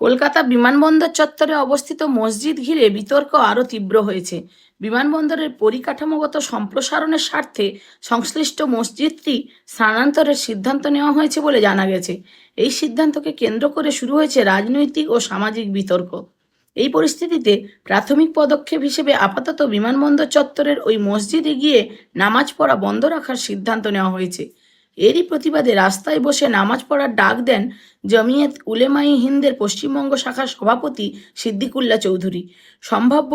কলকাতা বিমানবন্দর চত্বরে অবস্থিত মসজিদ ঘিরে বিতর্ক আরও তীব্র হয়েছে। বিমানবন্দরের পরিকাঠামোগত সম্প্রসারণের স্বার্থে সংশ্লিষ্ট মসজিদটি স্থানান্তরের সিদ্ধান্ত নেওয়া হয়েছে বলে জানা গেছে। এই সিদ্ধান্তকে কেন্দ্র করে শুরু হয়েছে রাজনৈতিক ও সামাজিক বিতর্ক। এই পরিস্থিতিতে প্রাথমিক পদক্ষেপ হিসেবে আপাতত বিমানবন্দর চত্বরের ওই মসজিদে গিয়ে নামাজ পড়া বন্ধ রাখার সিদ্ধান্ত নেওয়া হয়েছে। এরই প্রতিবাদে রাস্তায় বসে নামাজ পড়ার ডাক দেন জমিয়ত উলেমায়ে হিন্দের পশ্চিমবঙ্গ শাখার সভাপতি সিদ্দিকুল্লাহ চৌধুরী। সম্ভাব্য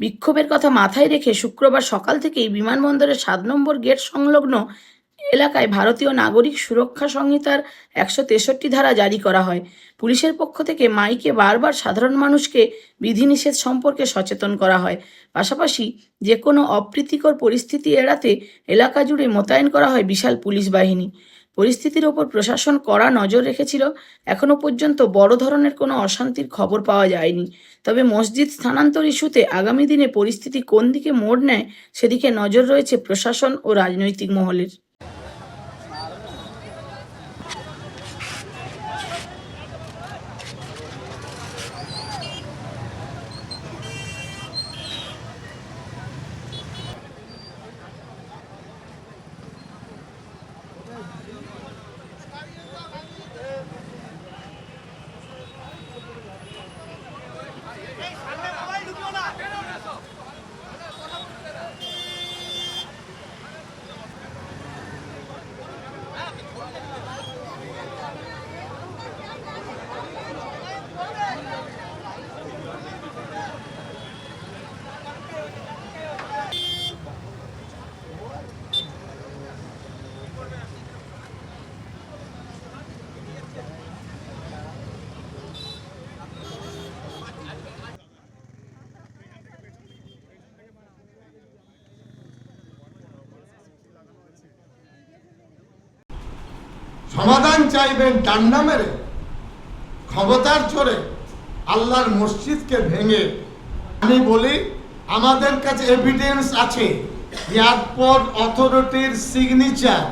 বিক্ষোভের কথা মাথায় রেখে শুক্রবার সকাল থেকেই বিমানবন্দরের ৭ নম্বর গেট সংলগ্ন এলাকায় ভারতীয় নাগরিক সুরক্ষা সংহিতার ১৬৩ ধারা জারি করা হয়। পুলিশের পক্ষ থেকে মাইকে বারবার সাধারণ মানুষকে বিধিনিষেধ সম্পর্কে সচেতন করা হয়। পাশাপাশি যে কোনো অপ্রীতিকর পরিস্থিতি এড়াতে এলাকা জুড়ে মোতায়েন করা হয় বিশাল পুলিশ বাহিনী। পরিস্থিতির ওপর প্রশাসন কড়া নজর রেখেছিল। এখনও পর্যন্ত বড় ধরনের কোনো অশান্তির খবর পাওয়া যায়নি। তবে মসজিদ স্থানান্তর ইস্যুতে আগামী দিনে পরিস্থিতি কোন দিকে মোড় নেয় সেদিকে নজর রয়েছে প্রশাসন ও রাজনৈতিক মহলের। সমাধান চাইবেন ডান্ডা মেরে, ক্ষমতার চড়ে, আল্লাহর মসজিদকে ভেঙে। আমি বলি আমাদের কাছে এভিডেন্স আছে, এয়ারপোর্ট অথরিটির সিগনেচার,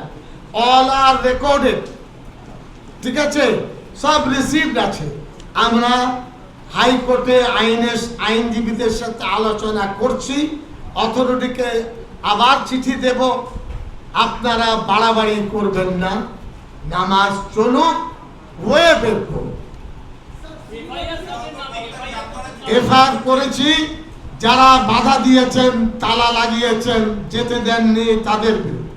অল আর রেকর্ডেড, ঠিক আছে, সব রিসিভড আছে। আমরা হাইকোর্টে আইনজীবীদের সাথে আলোচনা করছি, অথরিটিকে আবার চিঠি দেব, আপনারা বাড়াবাড়ি করবেন না, নামাজ চলুক, ওয়ে বের করুন। এফআইআর করেছি, যারা বাধা দিয়েছেন, তালা লাগিয়েছেন, যেতে দেননি, তাদের বিরুদ্ধে।